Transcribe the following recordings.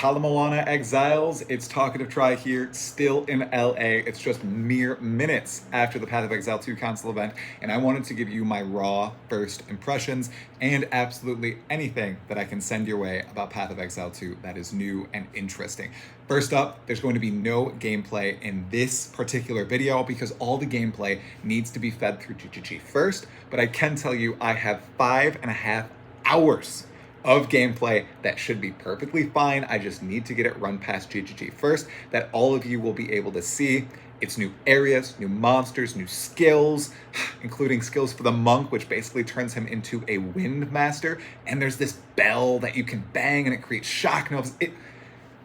Moana Exiles, it's Talkative Try here, still in LA. It's just mere minutes after the Path of Exile 2 console event, and I wanted to give you my raw first impressions and absolutely anything that I can send your way about Path of Exile 2 that is new and interesting. First up, there's going to be no gameplay in this particular video because all the gameplay needs to be fed through GGG first, but I can tell you I have 5.5 hours of gameplay that should be perfectly fine. I just need to get it run past GGG first, that all of you will be able to see. It's new areas, new monsters, new skills, including skills for the monk, which basically turns him into a wind master. And there's this bell that you can bang and it creates shock notes.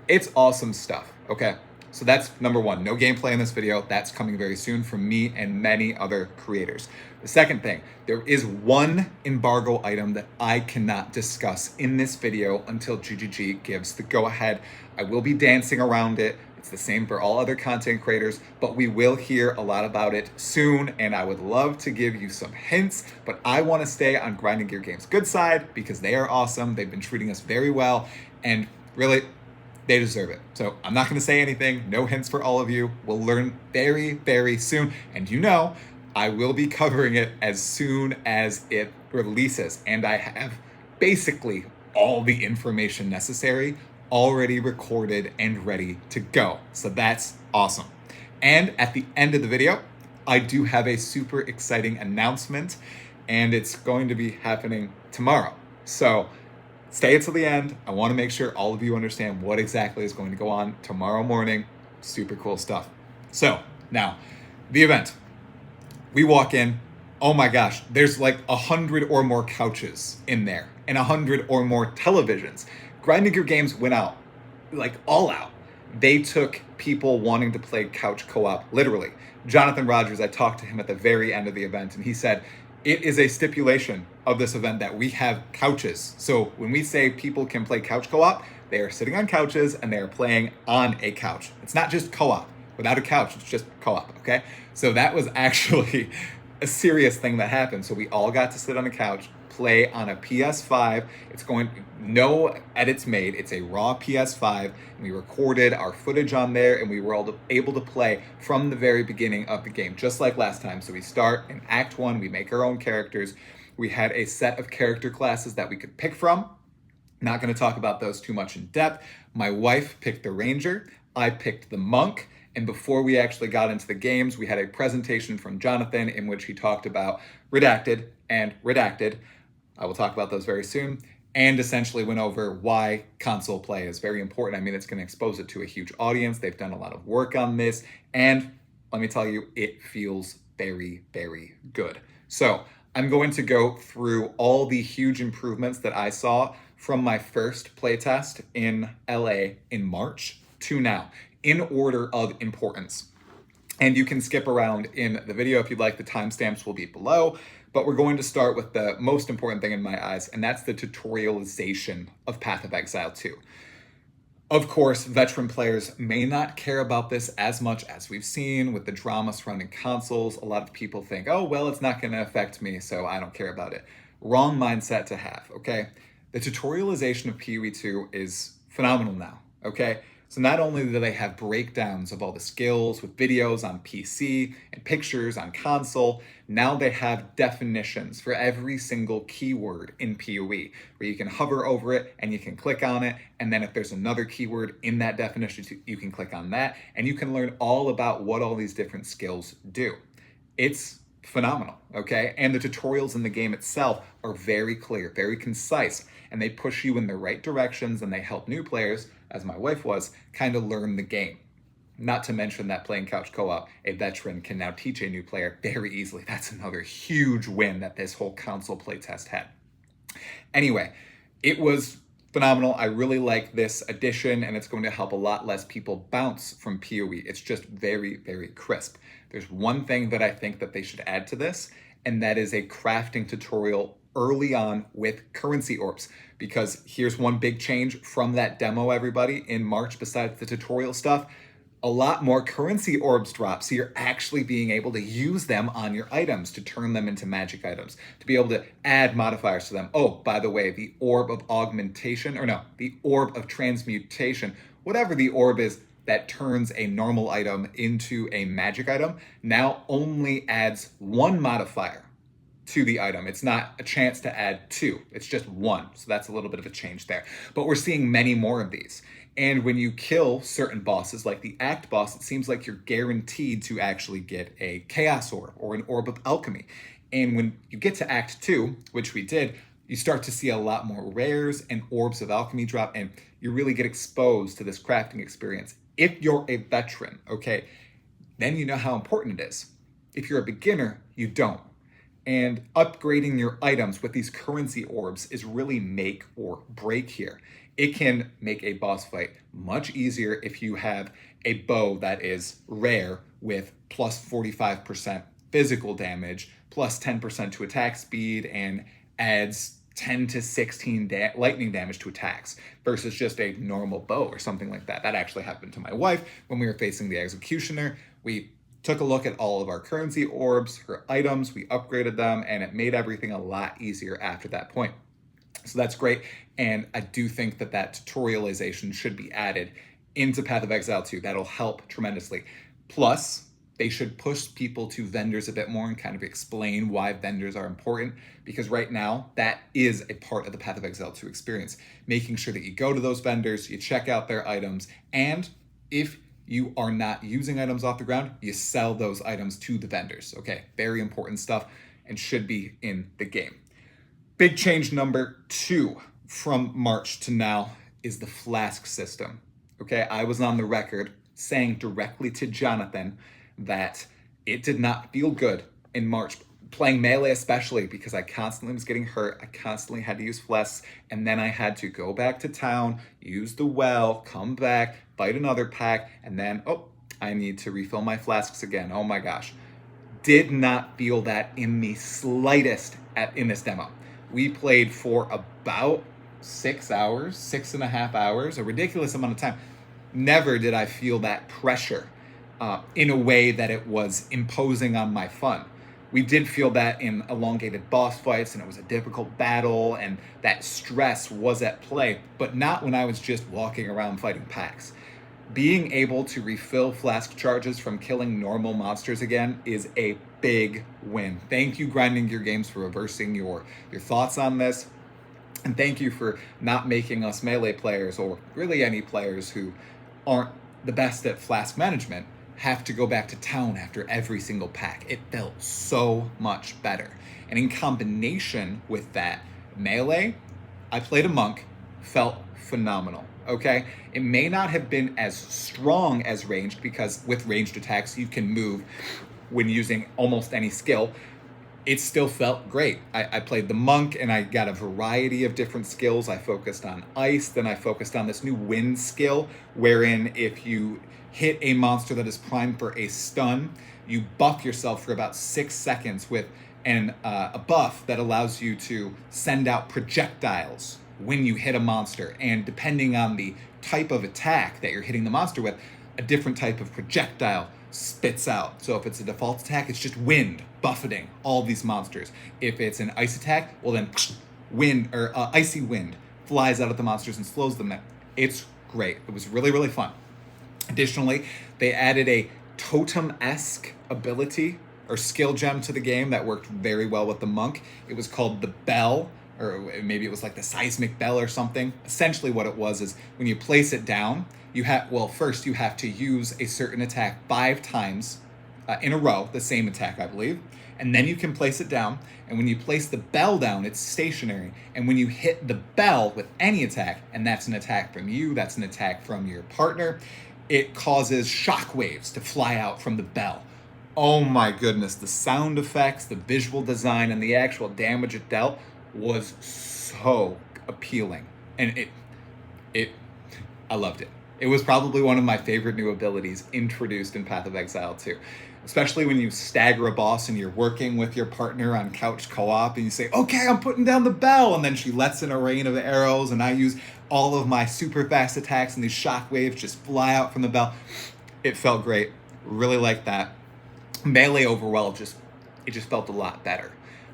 It's awesome stuff, okay? So that's number one, no gameplay in this video. That's coming very soon from me and many other creators. The second thing, there is one embargo item that I cannot discuss in this video until GGG gives the go-ahead. I will be dancing around it. It's the same for all other content creators, but we will hear a lot about it soon, and I would love to give you some hints, but I want to stay on Grinding Gear Games' good side because they are awesome. They've been treating us very well, and really, they deserve it. So I'm not going to say anything. No hints for all of you. We'll learn very, very soon. And you know, I will be covering it as soon as it releases. And I have basically all the information necessary already recorded and ready to go. So that's awesome. And at the end of the video, I do have a super exciting announcement, and it's going to be happening tomorrow. So stay until the end. I want to make sure all of you understand what exactly is going to go on tomorrow morning. Super cool stuff. So now, the event. We walk in. Oh my gosh, there's like 100 or more couches in there and 100 or more televisions. Grinding Gear Games went out, like all out. They took people wanting to play couch co-op, literally. Jonathan Rogers, I talked to him at the very end of the event, and he said, it is a stipulation of this event that we have couches. So when we say people can play couch co-op, they are sitting on couches and they are playing on a couch. It's not just co-op. Without a couch, it's just co-op, okay? So that was actually a serious thing that happened. So we all got to sit on a couch, play on a PS5. No edits made. It's a raw PS5. And we recorded our footage on there, and we were all able to play from the very beginning of the game, just like last time. So we start in Act 1, we make our own characters. We had a set of character classes that we could pick from. Not going to talk about those too much in depth. My wife picked the Ranger. I picked the Monk. And before we actually got into the games, we had a presentation from Jonathan in which he talked about Redacted and Redacted. I will talk about those very soon, and essentially went over why console play is very important. I mean, it's going to expose it to a huge audience. They've done a lot of work on this, and let me tell you, it feels very, very good. So I'm going to go through all the huge improvements that I saw from my first playtest in LA in March to now, in order of importance. And you can skip around in the video if you'd like. The timestamps will be below. But we're going to start with the most important thing in my eyes, and that's the tutorialization of Path of Exile 2. Of course, veteran players may not care about this as much as we've seen with the drama surrounding consoles. A lot of people think, oh, well, it's not going to affect me, so I don't care about it. Wrong mindset to have, okay? The tutorialization of PoE 2 is phenomenal now, okay? So not only do they have breakdowns of all the skills with videos on PC and pictures on console, now they have definitions for every single keyword in PoE, where you can hover over it and you can click on it, and then if there's another keyword in that definition, you can click on that, and you can learn all about what all these different skills do. It's phenomenal, okay? And the tutorials in the game itself are very clear, very concise, and they push you in the right directions, and they help new players, as my wife was, kind of learn the game. Not to mention that playing couch co-op, a veteran can now teach a new player very easily. That's another huge win that this whole console playtest had. Anyway, it was phenomenal. I really like this addition, and it's going to help a lot less people bounce from PoE. It's just very, very crisp. There's one thing that I think that they should add to this, and that is a crafting tutorial early on with currency orbs, because here's one big change from that demo, everybody, in March, besides the tutorial stuff. a lot more currency orbs drop. So you're actually being able to use them on your items to turn them into magic items, to be able to add modifiers to them. Oh, by the way, the orb of augmentation, or no, the orb of transmutation, whatever the orb is that turns a normal item into a magic item, now only adds one modifier to the item. It's not a chance to add two, it's just one. So that's a little bit of a change there. But we're seeing many more of these. And when you kill certain bosses, like the Act boss, it seems like you're guaranteed to actually get a Chaos Orb or an Orb of Alchemy. And when you get to Act 2, which we did, you start to see a lot more rares and Orbs of Alchemy drop, and you really get exposed to this crafting experience. If you're a veteran, okay, then you know how important it is. If you're a beginner, you don't. And upgrading your items with these currency orbs is really make or break here. It can make a boss fight much easier if you have a bow that is rare with plus 45% physical damage, plus 10% to attack speed, and adds 10 to 16 lightning damage to attacks versus just a normal bow or something like that. That actually happened to my wife when we were facing the Executioner. We took a look at all of our currency orbs, her items, we upgraded them, and it made everything a lot easier after that point. So that's great, and I do think that that tutorialization should be added into Path of Exile 2. That'll help tremendously. Plus, they should push people to vendors a bit more and kind of explain why vendors are important, because right now, that is a part of the Path of Exile 2 experience. Making sure that you go to those vendors, you check out their items, and if you are not using items off the ground, you sell those items to the vendors. Okay, very important stuff and should be in the game. Big change number 2 from March to now is the Flask system. Okay, I was on the record saying directly to Jonathan that it did not feel good in March, playing Melee especially, because I constantly was getting hurt. I constantly had to use Flasks, and then I had to go back to town, use the well, come back, fight another pack, and then, oh, I need to refill my Flasks again. Oh my gosh. Did not feel that in the slightest in this demo. We played for about 6 hours, 6.5 hours, a ridiculous amount of time. Never did I feel that pressure in a way that it was imposing on my fun. We did feel that in elongated boss fights, and it was a difficult battle, and that stress was at play, but not when I was just walking around fighting packs. Being able to refill flask charges from killing normal monsters again is a big win. Thank you, Grinding Gear Games, for reversing your thoughts on this. And thank you for not making us Melee players, or really any players who aren't the best at flask management, have to go back to town after every single pack. It felt so much better. And in combination with that, Melee, I played a monk, felt phenomenal. Okay, it may not have been as strong as ranged, because with ranged attacks you can move when using almost any skill. It still felt great. I played the monk and I got a variety of different skills. I focused on ice, then I focused on this new wind skill, wherein if you hit a monster that is primed for a stun, you buff yourself for about 6 seconds with a buff that allows you to send out projectiles when you hit a monster, and depending on the type of attack that you're hitting the monster with, a different type of projectile spits out. So if it's a default attack, it's just wind buffeting all these monsters. If it's an ice attack, well then wind or icy wind flies out at the monsters and slows them down. It's great. It was really, really fun. Additionally, they added a totem-esque ability or skill gem to the game that worked very well with the monk. It was called the Bell, or maybe it was like the Seismic Bell or something. Essentially what it was is when you place it down, first you have to use a certain attack 5 times in a row, the same attack, I believe, and then you can place it down, and when you place the bell down, it's stationary, and when you hit the bell with any attack, and that's an attack from you, that's an attack from your partner, it causes shockwaves to fly out from the bell. Oh my goodness, the sound effects, the visual design, and the actual damage it dealt was so appealing, and I loved it. It was probably one of my favorite new abilities introduced in Path of Exile 2, especially when you stagger a boss and you're working with your partner on couch co-op and you say, okay, I'm putting down the bell, and then she lets in a rain of arrows and I use all of my super fast attacks and these shockwaves just fly out from the bell. It felt great. Really like that. Melee overall just felt a lot better.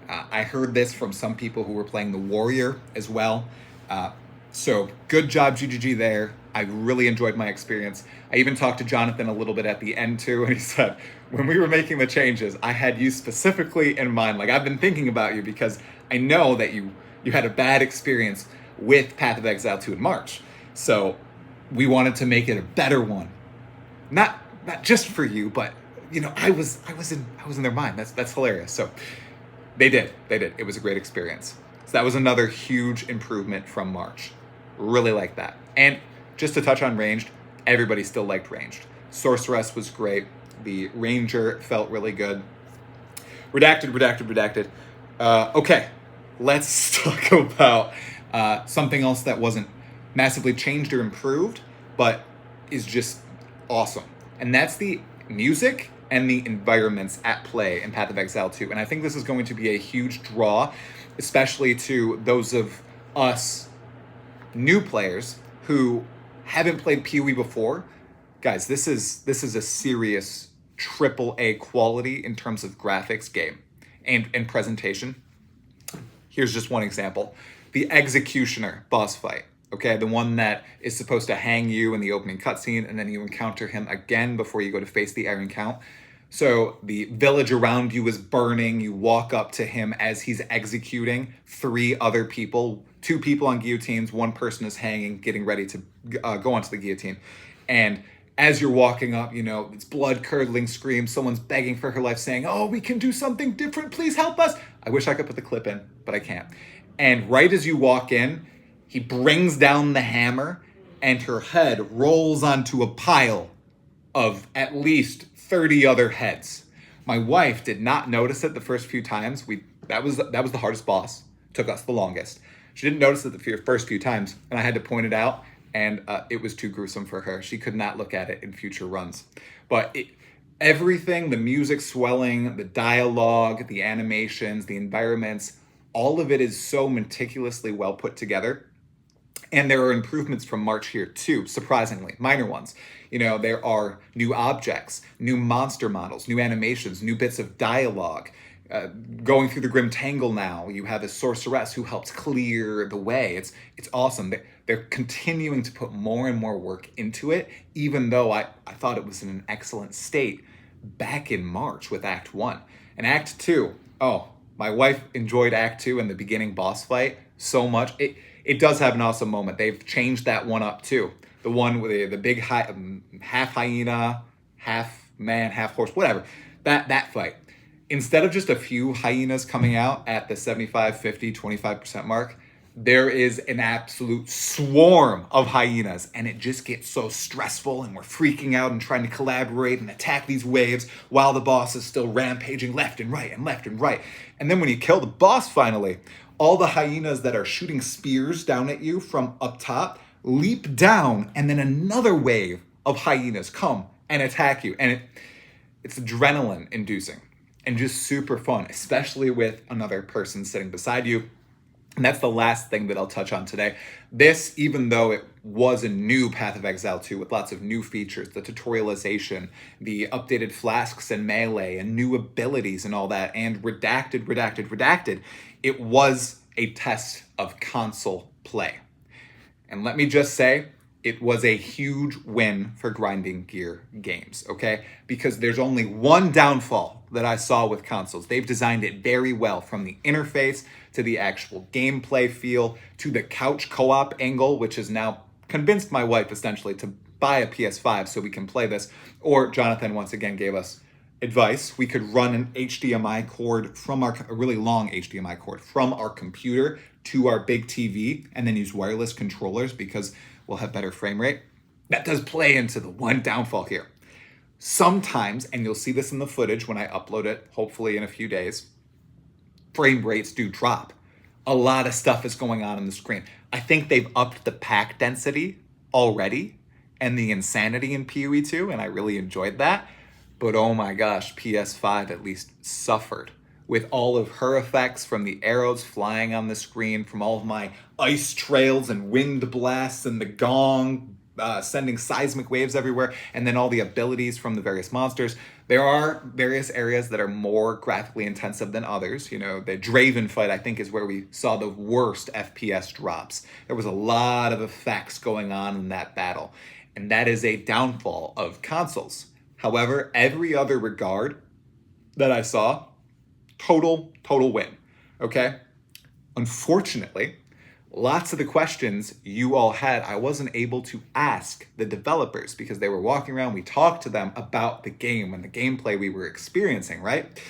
I heard this from some people who were playing the warrior as well. Uh, so good job, GGG there. I really enjoyed my experience. I even talked to Jonathan a little bit at the end too, and he said when we were making the changes, I had you specifically in mind. Like, I've been thinking about you because I know that you had a bad experience with Path of Exile 2 in March. So we wanted to make it a better one. Not just for you, but I was in their mind. That's hilarious. So they did. It was a great experience. So that was another huge improvement from March. Really like that. And just to touch on ranged, everybody still liked ranged. Sorceress was great. The ranger felt really good. Redacted. Okay, let's talk about something else that wasn't massively changed or improved, but is just awesome. And that's the music and the environments at play in Path of Exile 2. And I think this is going to be a huge draw, especially to those of us new players who haven't played PoE before. Guys, this is a serious AAA quality in terms of graphics game and presentation. Here's just one example. The Executioner boss fight. Okay, the one that is supposed to hang you in the opening cutscene, and then you encounter him again before you go to face the Iron Count. So the village around you is burning. You walk up to him as he's executing 3 other people, 2 people on guillotines, 1 person is hanging, getting ready to go onto the guillotine. And as you're walking up, it's blood-curdling screams. Someone's begging for her life, saying, "Oh, we can do something different. Please help us." I wish I could put the clip in, but I can't. And right as you walk in, he brings down the hammer, and her head rolls onto a pile of at least 30 other heads. My wife did not notice it the first few times. That was the hardest boss. Took us the longest. She didn't notice it the first few times, and I had to point it out, and it was too gruesome for her. She could not look at it in future runs. But everything, the music swelling, the dialogue, the animations, the environments, all of it is so meticulously well put together. And there are improvements from March here too, surprisingly, minor ones. There are new objects, new monster models, new animations, new bits of dialogue. Going through the Grim Tangle now, you have a sorceress who helps clear the way. It's awesome. They're continuing to put more and more work into it, even though I thought it was in an excellent state back in March with Act 1. And Act 2, my wife enjoyed Act 2 and the beginning boss fight so much. It does have an awesome moment. They've changed that one up too. The one with the big half hyena, half man, half horse, whatever. That fight. Instead of just a few hyenas coming out at the 75, 50, 25% mark, there is an absolute swarm of hyenas, and it just gets so stressful, and we're freaking out and trying to collaborate and attack these waves while the boss is still rampaging left and right and left and right. And then when you kill the boss finally, all the hyenas that are shooting spears down at you from up top leap down, and then another wave of hyenas come and attack you. And it's adrenaline inducing and just super fun, especially with another person sitting beside you. And that's the last thing that I'll touch on today. This, even though it was a new Path of Exile 2 with lots of new features, the tutorialization, the updated flasks and melee, and new abilities and all that, and redacted, it was a test of console play. And let me just say, it was a huge win for grinding gear games, okay? Because there's only one downfall that I saw with consoles. They've designed it very well, from the interface to the actual gameplay feel to the couch co-op angle, which has now convinced my wife essentially to buy a PS5 so we can play this. Or Jonathan once again gave us advice. We could run an HDMI cord from a really long HDMI cord from our computer to our big TV and then use wireless controllers because we'll have better frame rate. That does play into the one downfall here. Sometimes, and you'll see this in the footage when I upload it, hopefully in a few days, frame rates do drop. A lot of stuff is going on the screen. I think they've upped the pack density already and the insanity in PoE 2, and I really enjoyed that. But oh my gosh, PS5 at least suffered with all of her effects from the arrows flying on the screen, from all of my ice trails and wind blasts and the gong sending seismic waves everywhere, and then all the abilities from the various monsters. There are various areas that are more graphically intensive than others. You know, the Draven fight, I think, is where we saw the worst FPS drops. There was a lot of effects going on in that battle, and that is a downfall of consoles. However, every other regard that I saw, total win. Okay? Unfortunately, lots of the questions you all had, I wasn't able to ask the developers because they were walking around. We talked to them about the game and the gameplay we were experiencing, right?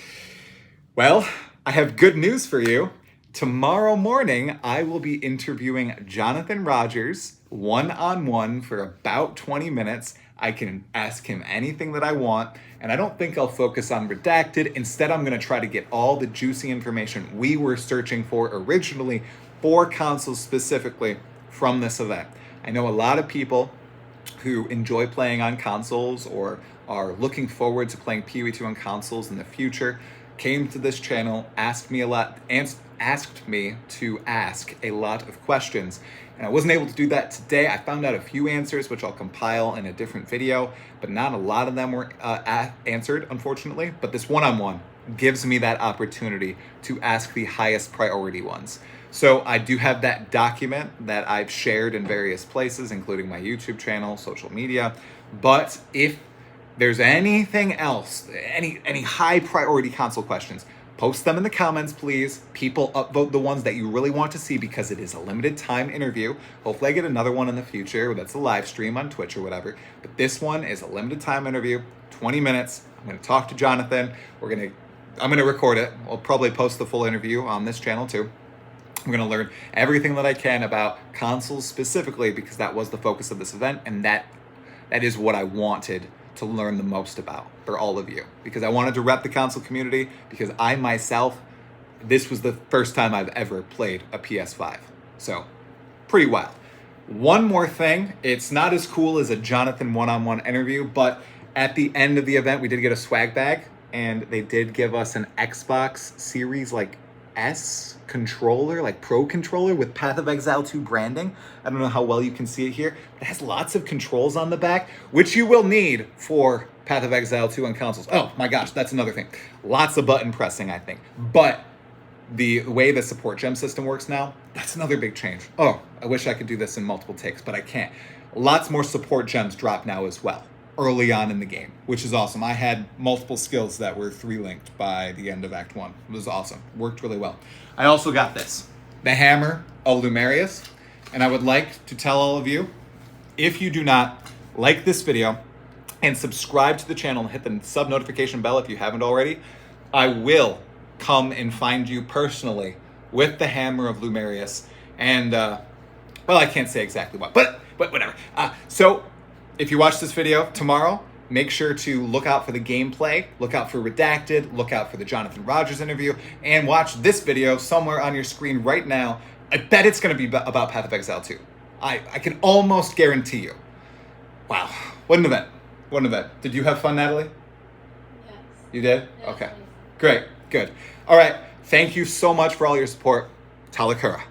Well, I have good news for you. Tomorrow morning, I will be interviewing Jonathan Rogers one-on-one for about 20 minutes. I can ask him anything that I want, and I don't think I'll focus on redacted. Instead, I'm going to try to get all the juicy information we were searching for originally for consoles specifically from this event. I know a lot of people who enjoy playing on consoles or are looking forward to playing PoE2 on consoles in the future came to this channel, asked me to ask a lot of questions. And I wasn't able to do that today. I found out a few answers, which I'll compile in a different video, but not a lot of them were answered, unfortunately. But this one-on-one gives me that opportunity to ask the highest priority ones. So I do have that document that I've shared in various places, including my YouTube channel, social media. But if there's anything else, any high priority console questions, post them in the comments, please. People upvote the ones that you really want to see because it is a limited time interview. Hopefully I get another one in the future. That's a live stream on Twitch or whatever. But this one is a limited time interview, 20 minutes. I'm going to talk to Jonathan. I'm going to record it. I'll probably post the full interview on this channel too. I'm going to learn everything that I can about consoles specifically because that was the focus of this event, and that is what I wanted to learn the most about for all of you, because I wanted to rep the console community, because I myself, this was the first time I've ever played a PS5. So pretty wild. One more thing, it's not as cool as a Jonathan one-on-one interview, but at the end of the event, we did get a swag bag, and they did give us an Xbox Series S controller, Pro controller with Path of Exile 2 branding. I don't know how well you can see it here. It has lots of controls on the back, which you will need for Path of Exile 2 on consoles. Oh my gosh, that's another thing. Lots of button pressing, I think. But the way the support gem system works now, that's another big change. Oh, I wish I could do this in multiple takes, but I can't. Lots more support gems drop now as well, early on in the game, which is awesome. I had multiple skills that were 3-linked by the end of Act 1. It was awesome. Worked really well. I also got this, the Hammer of Lumerius, and I would like to tell all of you, if you do not like this video and subscribe to the channel and hit the sub-notification bell if you haven't already, I will come and find you personally with the Hammer of Lumerius, and, well, I can't say exactly what, but whatever. So, if you watch this video tomorrow, make sure to look out for the gameplay, look out for Redacted, look out for the Jonathan Rogers interview, and watch this video somewhere on your screen right now. I bet it's going to be about Path of Exile 2. I can almost guarantee you. Wow. What an event. What an event. Did you have fun, Natalie? Yes. You did? Yes, Okay. please. Great. Good. All right. Thank you so much for all your support. Talakura.